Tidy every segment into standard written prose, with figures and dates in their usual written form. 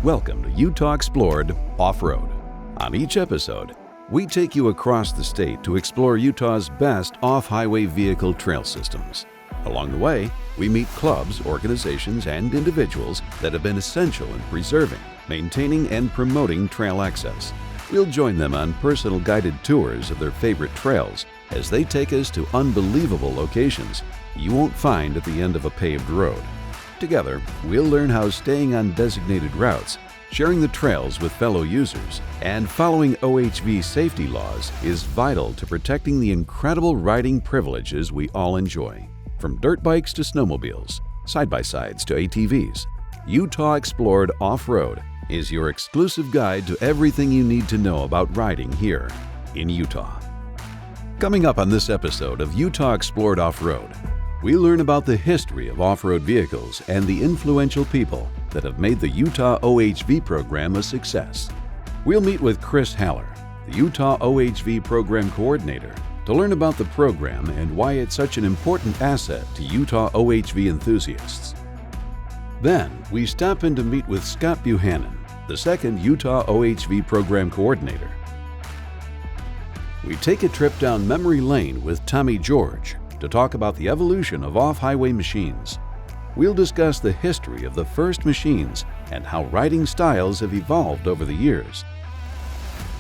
Welcome to Utah Explored Off-Road. On each episode, we take you across the state to explore Utah's best off-highway vehicle trail systems. Along the way, we meet clubs, organizations, and individuals that have been essential in preserving, maintaining, and promoting trail access. We'll join them on personal guided tours of their favorite trails as they take us to unbelievable locations you won't find at the end of a paved road. Together, we'll learn how staying on designated routes, sharing the trails with fellow users, and following OHV safety laws is vital to protecting the incredible riding privileges we all enjoy. From dirt bikes to snowmobiles, side-by-sides to ATVs, Utah Explored Off-Road is your exclusive guide to everything you need to know about riding here in Utah. Coming up on this episode of Utah Explored Off-Road, we learn about the history of off-road vehicles and the influential people that have made the Utah OHV program a success. We'll meet with Chris Haller, the Utah OHV program coordinator, to learn about the program and why it's such an important asset to Utah OHV enthusiasts. Then, we stop in to meet with Scott Buchanan, the second Utah OHV program coordinator. We take a trip down memory lane with Tommy George to talk about the evolution of off-highway machines. We'll discuss the history of the first machines and how riding styles have evolved over the years.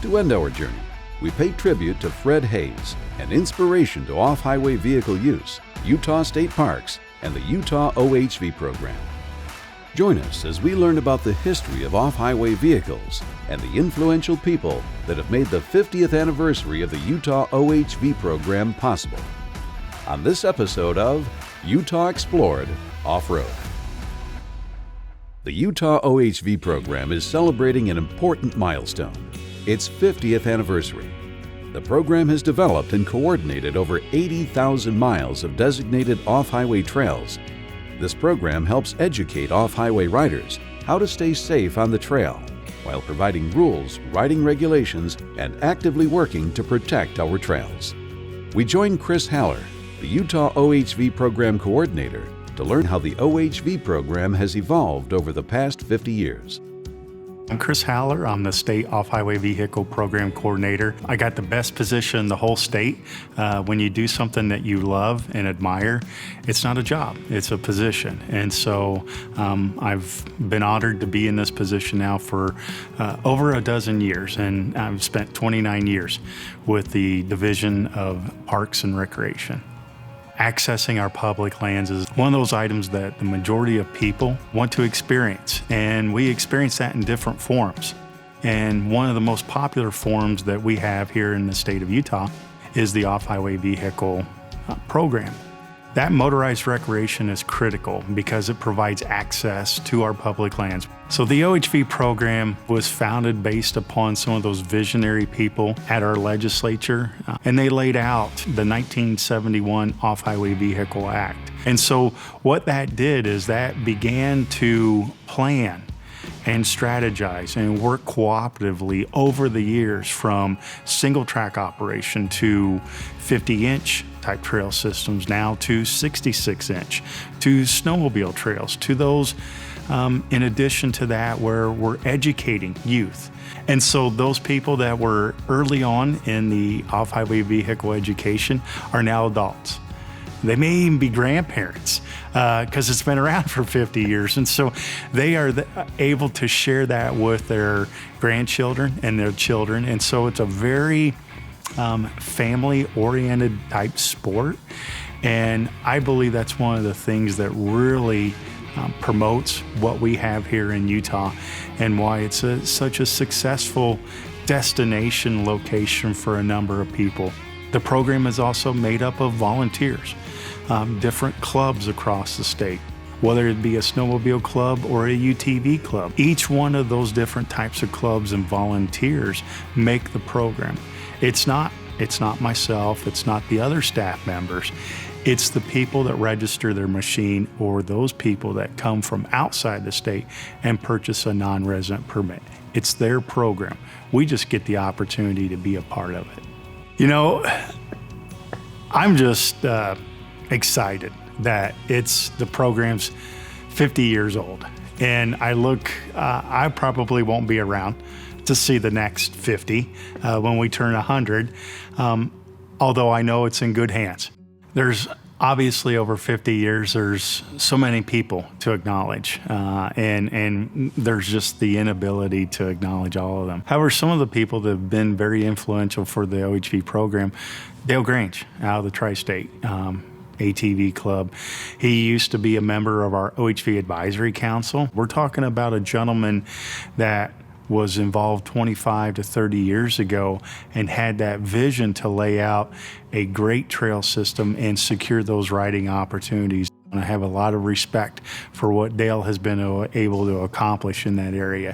To end our journey, we pay tribute to Fred Hayes, an inspiration to off-highway vehicle use, Utah State Parks, and the Utah OHV program. Join us as we learn about the history of off-highway vehicles and the influential people that have made the 50th anniversary of the Utah OHV program possible. On this episode of Utah Explored Off-Road. The Utah OHV program is celebrating an important milestone, its 50th anniversary. The program has developed and coordinated over 80,000 miles of designated off-highway trails. This program helps educate off-highway riders how to stay safe on the trail, while providing rules, riding regulations, and actively working to protect our trails. We join Chris Haller, the Utah OHV program coordinator, to learn how the OHV program has evolved over the past 50 years. I'm Chris Haller. I'm the State Off-Highway Vehicle Program Coordinator. I got the best position in the whole state. When you do something that you love and admire, it's not a job, it's a position. And so I've been honored to be in this position now for over a dozen years, and I've spent 29 years with the Division of Parks and Recreation. Accessing our public lands is one of those items that the majority of people want to experience, and we experience that in different forms. And one of the most popular forms that we have here in the state of Utah is the off-highway vehicle program. That motorized recreation is critical because it provides access to our public lands. So the OHV program was founded based upon some of those visionary people at our legislature, and they laid out the 1971 Off-Highway Vehicle Act. And so what that did is that began to plan and strategize and work cooperatively over the years, from single track operation to 50-inch type trail systems, now to 66-inch, to snowmobile trails, to those in addition to that where we're educating youth. And so those people that were early on in the off-highway vehicle education are now adults. They may even be grandparents because it's been around for 50 years. And so they are able to share that with their grandchildren and their children. And so it's a very family-oriented type sport. And I believe that's one of the things that really promotes what we have here in Utah and why it's such a successful destination location for a number of people. The program is also made up of volunteers. Different clubs across the state, whether it be a snowmobile club or a UTV club. Each one of those different types of clubs and volunteers make the program. It's not myself, it's not the other staff members. It's the people that register their machine or those people that come from outside the state and purchase a non-resident permit. It's their program. We just get the opportunity to be a part of it. You know, I'm just excited that the program's 50 years old. And I look, I probably won't be around to see the next 50 when we turn 100, although I know it's in good hands. There's obviously over 50 years, there's so many people to acknowledge, and there's just the inability to acknowledge all of them. However, some of the people that have been very influential for the OHV program, Dale Grange out of the Tri-State ATV Club. He used to be a member of our OHV Advisory Council. We're talking about a gentleman that was involved 25 to 30 years ago and had that vision to lay out a great trail system and secure those riding opportunities. And I have a lot of respect for what Dale has been able to accomplish in that area.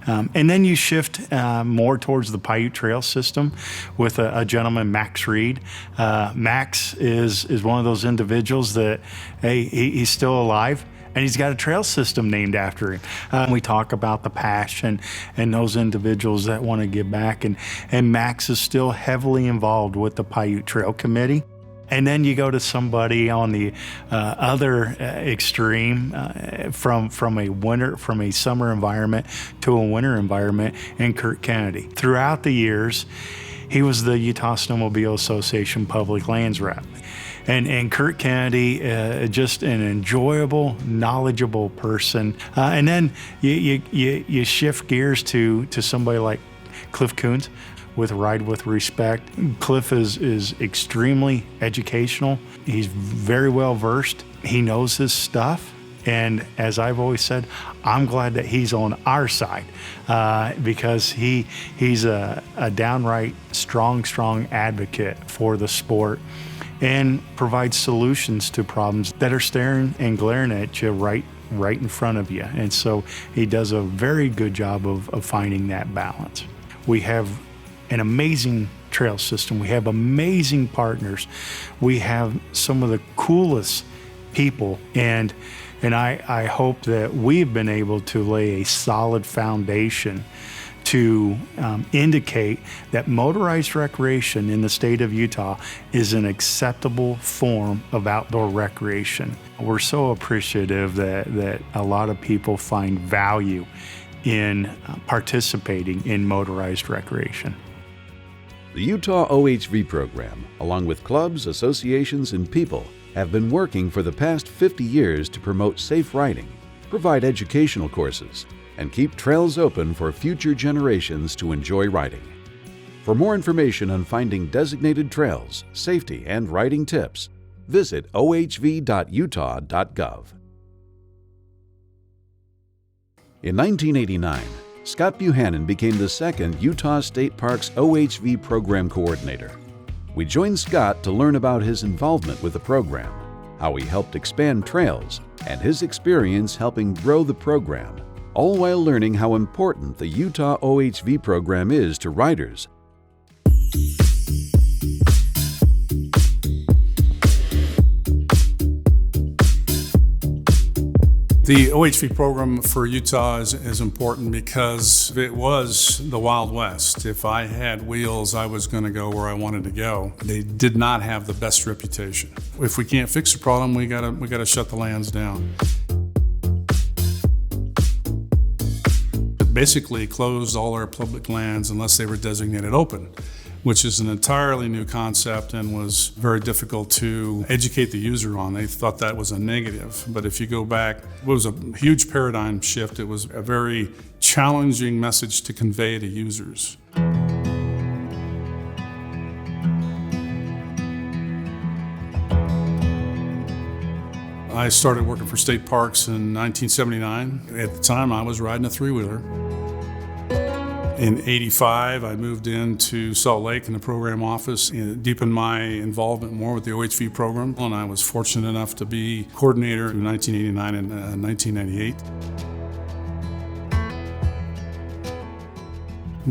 And then you shift more towards the Paiute Trail system with a gentleman, Max Reed. Max is one of those individuals that, hey, he's still alive. And he's got a trail system named after him. We talk about the passion and those individuals that want to give back. And Max is still heavily involved with the Paiute Trail Committee. And then you go to somebody on the other extreme, from a summer environment to a winter environment, in Kurt Kennedy. Throughout the years, he was the Utah Snowmobile Association Public Lands Rep. And Kurt Kennedy, just an enjoyable, knowledgeable person. And then you shift gears to somebody like Cliff Coons with Ride with Respect. Cliff is extremely educational. He's very well versed. He knows his stuff. And as I've always said, I'm glad that he's on our side because he's a downright strong advocate for the sport and provides solutions to problems that are staring and glaring at you right in front of you. And so he does a very good job of finding that balance. We have an amazing trail system. We have amazing partners. We have some of the coolest people, and I hope that we've been able to lay a solid foundation to indicate that motorized recreation in the state of Utah is an acceptable form of outdoor recreation. We're so appreciative that a lot of people find value in participating in motorized recreation. The Utah OHV program, along with clubs, associations, and people, have been working for the past 50 years to promote safe riding, provide educational courses, and keep trails open for future generations to enjoy riding. For more information on finding designated trails, safety, and riding tips, visit ohv.utah.gov. In 1989, Scott Buchanan became the second Utah State Parks OHV program coordinator. We joined Scott to learn about his involvement with the program, how he helped expand trails, and his experience helping grow the program, all while learning how important the Utah OHV program is to riders. The OHV program for Utah is important because it was the Wild West. If I had wheels, I was going to go where I wanted to go. They did not have the best reputation. If we can't fix the problem, we gotta shut the lands down. It basically closed all our public lands unless they were designated open, which is an entirely new concept and was very difficult to educate the user on. They thought that was a negative. But if you go back, it was a huge paradigm shift. It was a very challenging message to convey to users. I started working for state parks in 1979. At the time, I was riding a three-wheeler. In '85, I moved into Salt Lake in the program office and deepened my involvement more with the OHV program. And I was fortunate enough to be coordinator in 1989 and 1998.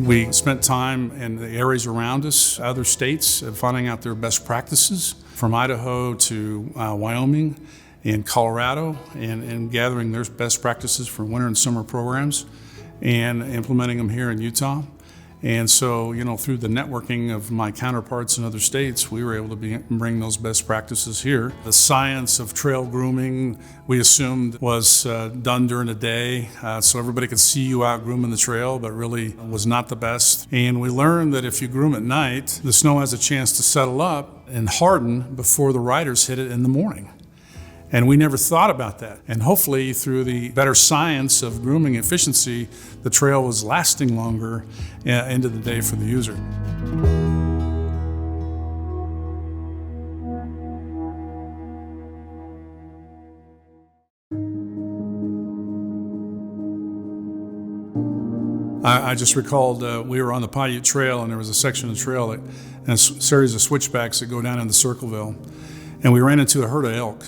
We spent time in the areas around us, other states, finding out their best practices, from Idaho to Wyoming and Colorado, and gathering their best practices for winter and summer programs and implementing them here in Utah. And so, through the networking of my counterparts in other states, we were able to bring those best practices here. The science of trail grooming, we assumed was done during the day, so everybody could see you out grooming the trail, but really was not the best. And we learned that if you groom at night, the snow has a chance to settle up and harden before the riders hit it in the morning. And we never thought about that. And hopefully through the better science of grooming efficiency, the trail was lasting longer into the day for the user. I just recalled we were on the Paiute Trail, and there was a section of the trail and a series of switchbacks that go down into Circleville. And we ran into a herd of elk.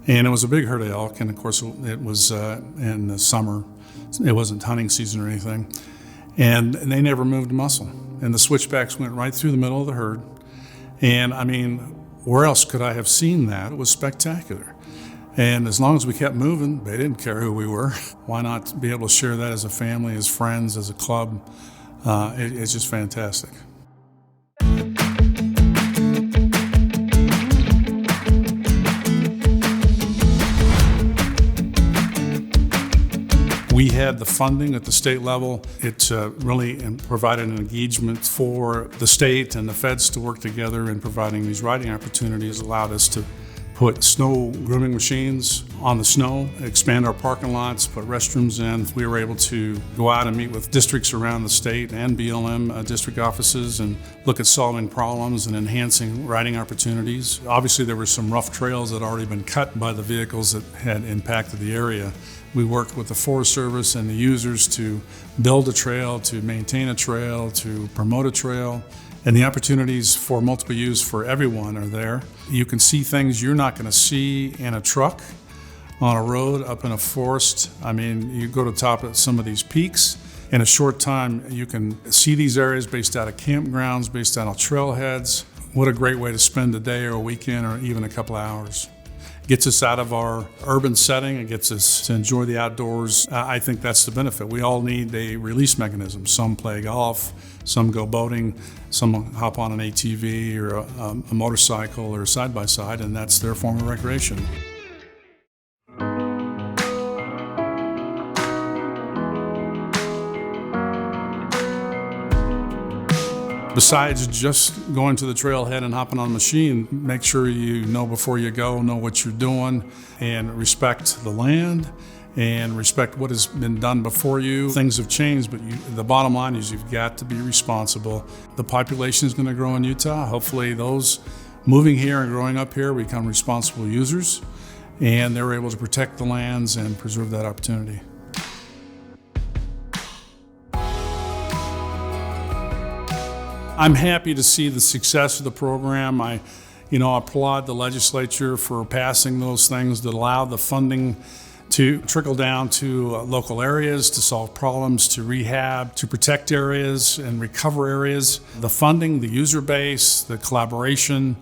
And it was a big herd of elk, and of course it was in the summer. It wasn't hunting season or anything. And they never moved a muscle. And the switchbacks went right through the middle of the herd. And I mean, where else could I have seen that? It was spectacular. And as long as we kept moving, they didn't care who we were. Why not be able to share that as a family, as friends, as a club? It's just fantastic. We had the funding at the state level. It really provided an engagement for the state and the feds to work together in providing these riding opportunities, allowed us to put snow grooming machines on the snow, expand our parking lots, put restrooms in. We were able to go out and meet with districts around the state and BLM district offices and look at solving problems and enhancing riding opportunities. Obviously, there were some rough trails that had already been cut by the vehicles that had impacted the area. We worked with the Forest Service and the users to build a trail, to maintain a trail, to promote a trail. And the opportunities for multiple use for everyone are there. You can see things you're not going to see in a truck on a road up in a forest. I mean, you go to the top of some of these peaks. In a short time, you can see these areas based out of campgrounds, based out of trailheads. What a great way to spend a day or a weekend or even a couple of hours. Gets us out of our urban setting. It gets us to enjoy the outdoors. I think that's the benefit. We all need a release mechanism. Some play golf, some go boating, some hop on an ATV or a motorcycle or a side-by-side, and that's their form of recreation. Besides just going to the trailhead and hopping on a machine, make sure you know before you go, know what you're doing, and respect the land and respect what has been done before you. Things have changed, but the bottom line is you've got to be responsible. The population is going to grow in Utah. Hopefully those moving here and growing up here become responsible users, and they're able to protect the lands and preserve that opportunity. I'm happy to see the success of the program. I applaud the legislature for passing those things that allow the funding to trickle down to local areas, to solve problems, to rehab, to protect areas and recover areas. The funding, the user base, the collaboration,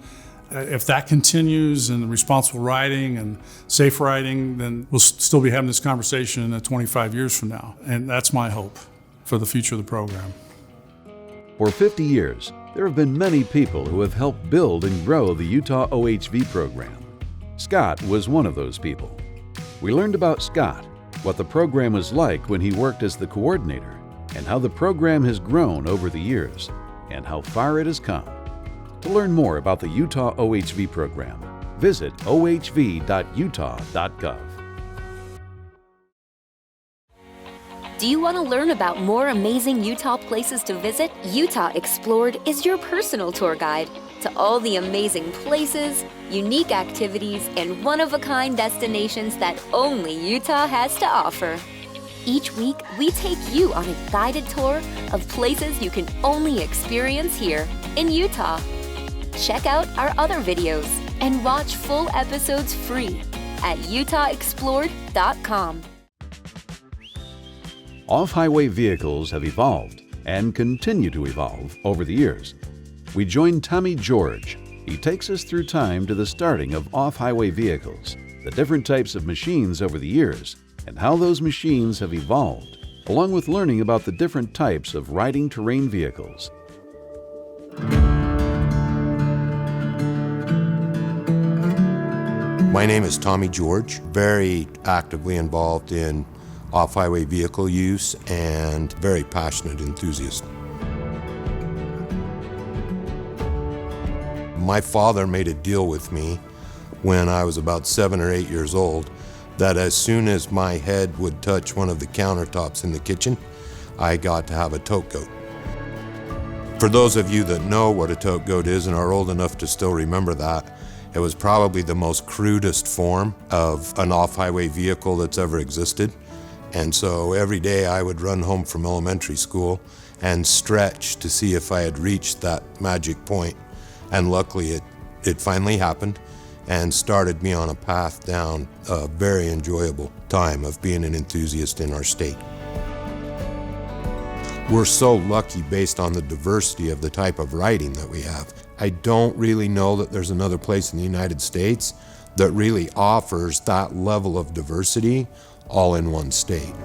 if that continues and the responsible riding and safe riding, then we'll still be having this conversation 25 years from now. And that's my hope for the future of the program. For 50 years, there have been many people who have helped build and grow the Utah OHV program. Scott was one of those people. We learned about Scott, what the program was like when he worked as the coordinator, and how the program has grown over the years, and how far it has come. To learn more about the Utah OHV program, visit ohv.utah.gov. Do you want to learn about more amazing Utah places to visit? Utah Explored is your personal tour guide to all the amazing places, unique activities, and one-of-a-kind destinations that only Utah has to offer. Each week, we take you on a guided tour of places you can only experience here in Utah. Check out our other videos and watch full episodes free at utahexplored.com. Off-highway vehicles have evolved and continue to evolve over the years. We join Tommy George. He takes us through time to the starting of off-highway vehicles, the different types of machines over the years, and how those machines have evolved along with learning about the different types of riding terrain vehicles. My name is Tommy George, very actively involved in off-highway vehicle use and very passionate enthusiast. My father made a deal with me when I was about 7 or 8 years old that as soon as my head would touch one of the countertops in the kitchen, I got to have a tote goat. For those of you that know what a tote goat is and are old enough to still remember that, it was probably the most crudest form of an off-highway vehicle that's ever existed. And so every day I would run home from elementary school and stretch to see if I had reached that magic point. And luckily it finally happened and started me on a path down a very enjoyable time of being an enthusiast in our state. We're so lucky based on the diversity of the type of riding that we have. I don't really know that there's another place in the United States that really offers that level of diversity all in one state.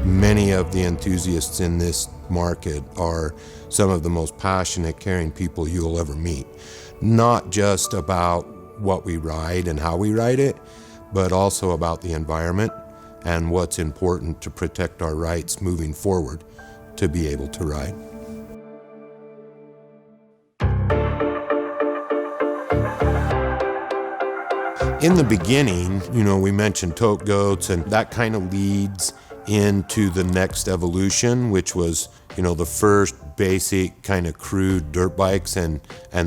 Many of the enthusiasts in this market are some of the most passionate, caring people you'll ever meet. Not just about what we ride and how we ride it, but also about the environment and what's important to protect our rights moving forward to be able to ride. In the beginning, we mentioned tote goats, and that kind of leads into the next evolution, which was, the first basic kind of crude dirt bikes and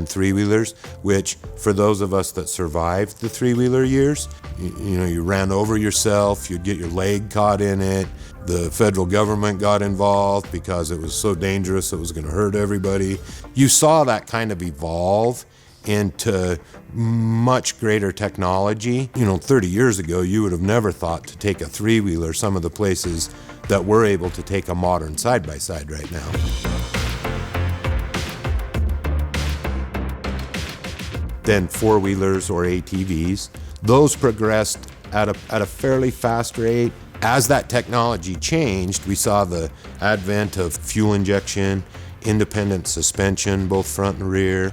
three-wheelers, which for those of us that survived the three-wheeler years, you ran over yourself, you'd get your leg caught in it. The federal government got involved because it was so dangerous it was going to hurt everybody. You saw that kind of evolve into much greater technology. 30 years ago, you would have never thought to take a three-wheeler some of the places that we're able to take a modern side-by-side right now. Then four-wheelers or ATVs. Those progressed at a fairly fast rate. As that technology changed, we saw the advent of fuel injection, independent suspension, both front and rear.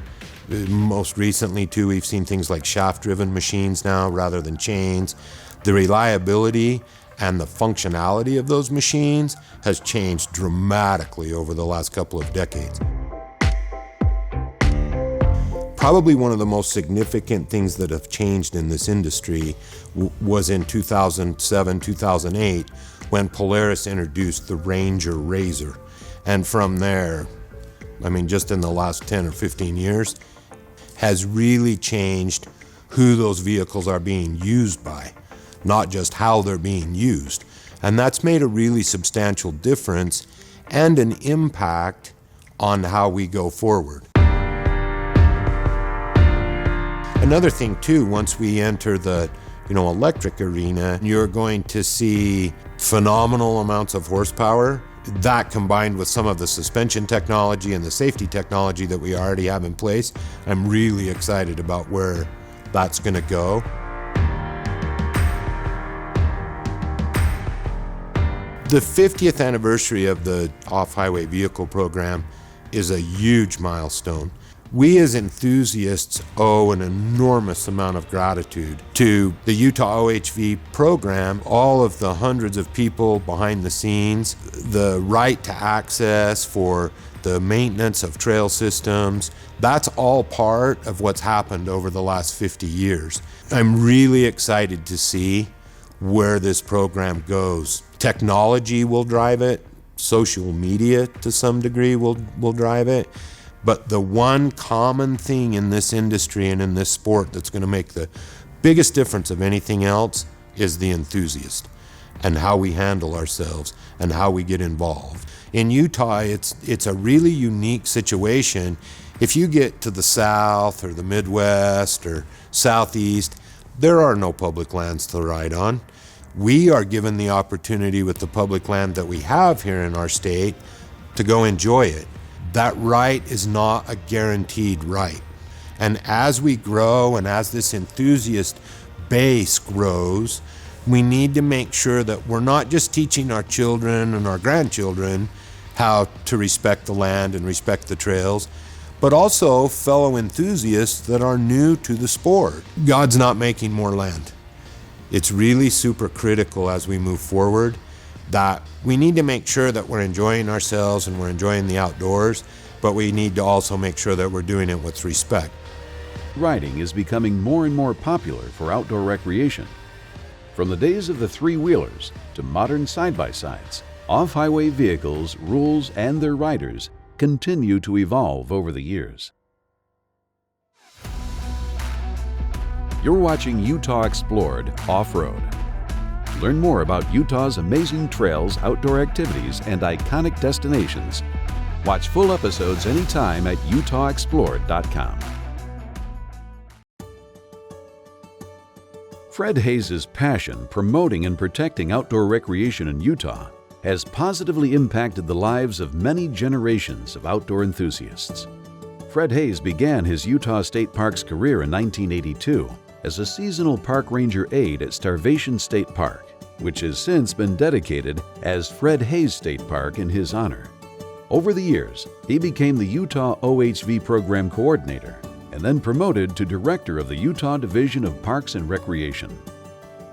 Most recently, too, we've seen things like shaft-driven machines now rather than chains. The reliability and the functionality of those machines has changed dramatically over the last couple of decades. Probably one of the most significant things that have changed in this industry was in 2007, 2008, when Polaris introduced the Ranger RZR. And from there, just in the last 10 or 15 years, has really changed who those vehicles are being used by, not just how they're being used. And that's made a really substantial difference and an impact on how we go forward. Another thing too, once we enter the electric arena, you're going to see phenomenal amounts of horsepower. That combined with some of the suspension technology and the safety technology that we already have in place, I'm really excited about where that's going to go. The 50th anniversary of the Off-Highway Vehicle Program is a huge milestone. We as enthusiasts owe an enormous amount of gratitude to the Utah OHV program, all of the hundreds of people behind the scenes, the right to access for the maintenance of trail systems. That's all part of what's happened over the last 50 years. I'm really excited to see where this program goes. Technology will drive it, social media to some degree will drive it. But the one common thing in this industry and in this sport that's going to make the biggest difference of anything else is the enthusiast and how we handle ourselves and how we get involved. In Utah, it's a really unique situation. If you get to the South or the Midwest or Southeast, there are no public lands to ride on. We are given the opportunity with the public land that we have here in our state to go enjoy it. That right is not a guaranteed right. And as we grow and as this enthusiast base grows, we need to make sure that we're not just teaching our children and our grandchildren how to respect the land and respect the trails, but also fellow enthusiasts that are new to the sport. God's not making more land. It's really super critical as we move forward that we need to make sure that we're enjoying ourselves and we're enjoying the outdoors, but we need to also make sure that we're doing it with respect. Riding is becoming more and more popular for outdoor recreation. From the days of the three-wheelers to modern side-by-sides, off-highway vehicles, rules, and their riders continue to evolve over the years. You're watching Utah Explored Off-Road. Learn more about Utah's amazing trails, outdoor activities, and iconic destinations. Watch full episodes anytime at utahexplored.com. Fred Hayes' passion promoting and protecting outdoor recreation in Utah has positively impacted the lives of many generations of outdoor enthusiasts. Fred Hayes began his Utah State Parks career in 1982 as a seasonal park ranger aide at Starvation State Park, which has since been dedicated as Fred Hayes State Park in his honor. Over the years, he became the Utah OHV Program Coordinator and then promoted to Director of the Utah Division of Parks and Recreation.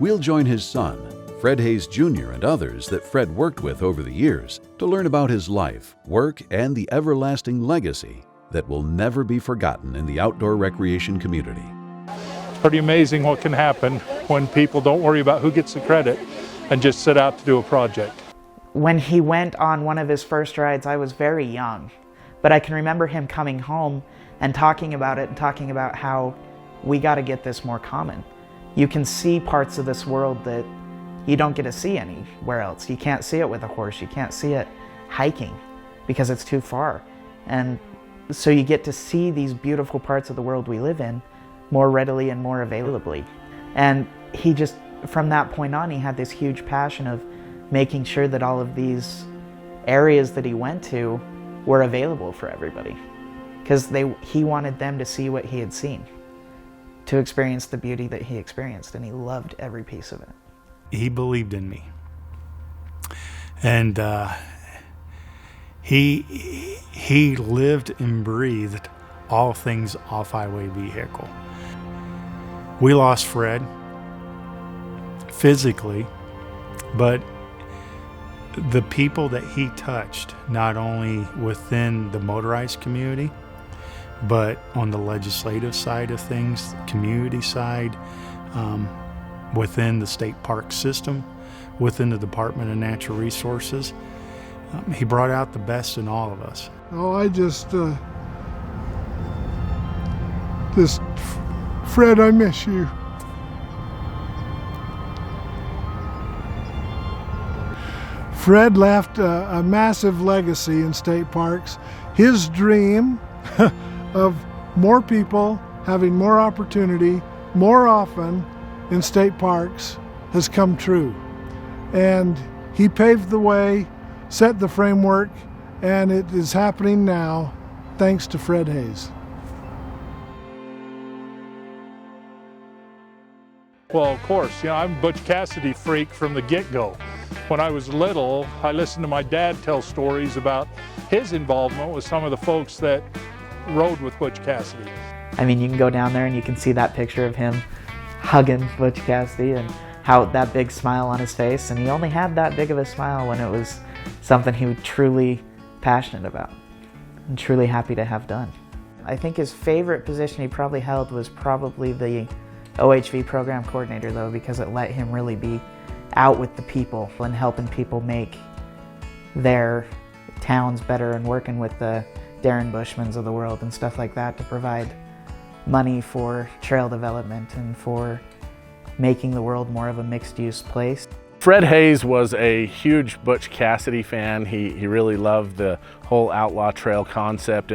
We'll join his son, Fred Hayes Jr., and others that Fred worked with over the years to learn about his life, work, and the everlasting legacy that will never be forgotten in the outdoor recreation community. It's pretty amazing what can happen when people don't worry about who gets the credit and just set out to do a project. When he went on one of his first rides, I was very young, but I can remember him coming home and talking about it and talking about how we got to get this more common. You can see parts of this world that you don't get to see anywhere else. You can't see it with a horse. You can't see it hiking because it's too far. And so you get to see these beautiful parts of the world we live in more readily and more availably. And he just, from that point on, he had this huge passion of making sure that all of these areas that he went to were available for everybody, because he wanted them to see what he had seen, to experience the beauty that he experienced, and he loved every piece of it. He believed in me, and he lived and breathed all things off-highway vehicle. We lost Fred physically, but the people that he touched, not only within the motorized community, but on the legislative side of things, community side, within the state park system, within the Department of Natural Resources, he brought out the best in all of us. Oh, Fred, I miss you. Fred left a massive legacy in state parks. His dream of more people having more opportunity, more often in state parks has come true. And he paved the way, set the framework, and it is happening now thanks to Fred Hayes. Well, of course, I'm a Butch Cassidy freak from the get-go. When I was little, I listened to my dad tell stories about his involvement with some of the folks that rode with Butch Cassidy. I mean, you can go down there and you can see that picture of him hugging Butch Cassidy and how that big smile on his face, and he only had that big of a smile when it was something he was truly passionate about and truly happy to have done. I think his favorite position he probably held was probably the OHV program coordinator, though, because it let him really be out with the people and helping people make their towns better and working with the Darren Bushmans of the world and stuff like that to provide money for trail development and for making the world more of a mixed-use place. Fred Hayes was a huge Butch Cassidy fan. He really loved the whole outlaw trail concept,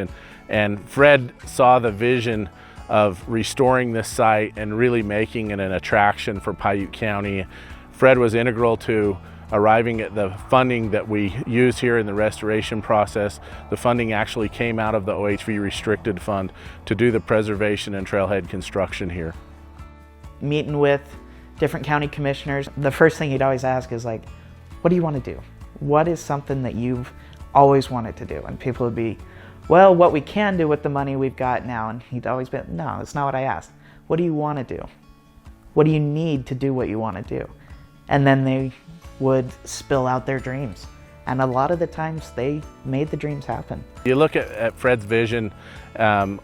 and Fred saw the vision of restoring this site and really making it an attraction for Paiute County. Fred was integral to arriving at the funding that we use here in the restoration process. The funding actually came out of the OHV restricted fund to do the preservation and trailhead construction here. meeting with different county commissioners, the first thing he'd always ask is like, what do you want to do? What is something that you've always wanted to do? And people would be, well, what we can do with the money we've got now. And he'd always be, no, that's not what I asked. What do you want to do? What do you need to do what you want to do? And then they would spill out their dreams. And a lot of the times they made the dreams happen. You look at Fred's vision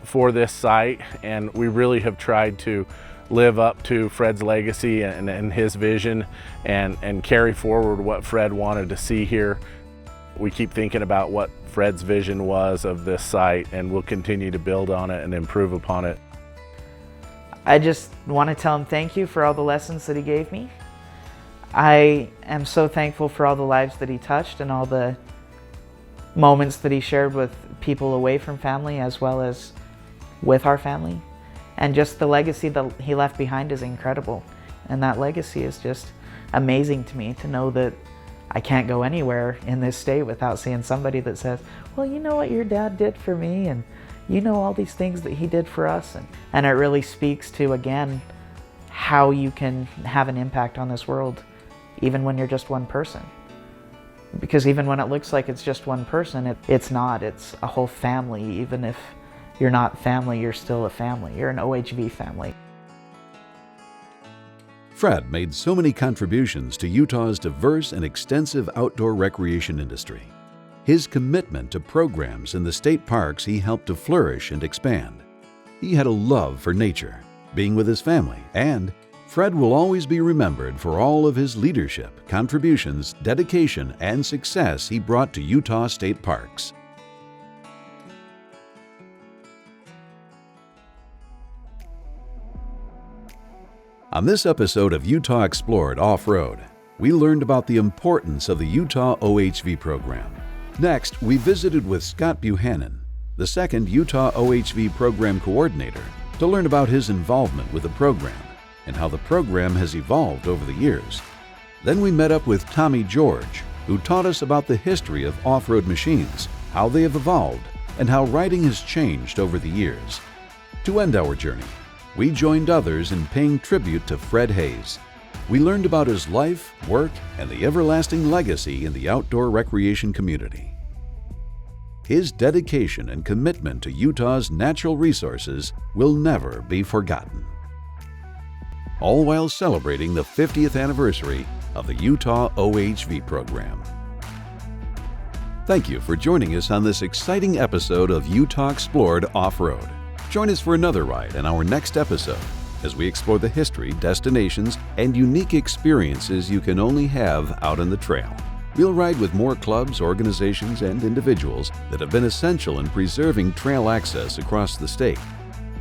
for this site, and we really have tried to live up to Fred's legacy and his vision and carry forward what Fred wanted to see here. We keep thinking about what Fred's vision was of this site, and we'll continue to build on it and improve upon it. I just want to tell him thank you for all the lessons that he gave me. I am so thankful for all the lives that he touched and all the moments that he shared with people away from family as well as with our family. And just the legacy that he left behind is incredible. And that legacy is just amazing to me, to know that I can't go anywhere in this state without seeing somebody that says, well, you know what your dad did for me, and you know all these things that he did for us. And it really speaks to, again, how you can have an impact on this world even when you're just one person. Because even when it looks like it's just one person, it's not. It's a whole family. Even if you're not family, you're still a family. You're an OHV family. Fred made so many contributions to Utah's diverse and extensive outdoor recreation industry. His commitment to programs in the state parks he helped to flourish and expand. He had a love for nature, being with his family, and Fred will always be remembered for all of his leadership, contributions, dedication, and success he brought to Utah state parks. On this episode of Utah Explored Off-Road, we learned about the importance of the Utah OHV program. Next, we visited with Scott Buchanan, the second Utah OHV program coordinator, to learn about his involvement with the program and how the program has evolved over the years. Then we met up with Tommy George, who taught us about the history of off-road machines, how they have evolved, and how riding has changed over the years. To end our journey, we joined others in paying tribute to Fred Hayes. We learned about his life, work, and the everlasting legacy in the outdoor recreation community. His dedication and commitment to Utah's natural resources will never be forgotten. All while celebrating the 50th anniversary of the Utah OHV program. Thank you for joining us on this exciting episode of Utah Explored Off-Road. Join us for another ride in our next episode as we explore the history, destinations, and unique experiences you can only have out on the trail. We'll ride with more clubs, organizations, and individuals that have been essential in preserving trail access across the state.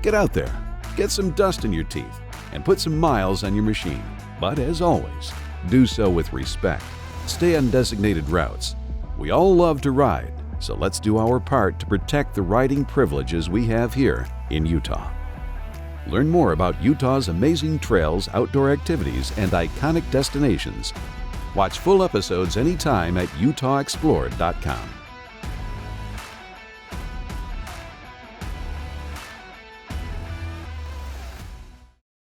Get out there, get some dust in your teeth, and put some miles on your machine. But as always, do so with respect. Stay on designated routes. We all love to ride, so let's do our part to protect the riding privileges we have here in Utah. Learn more about Utah's amazing trails, outdoor activities, and iconic destinations. Watch full episodes anytime at utahexplored.com.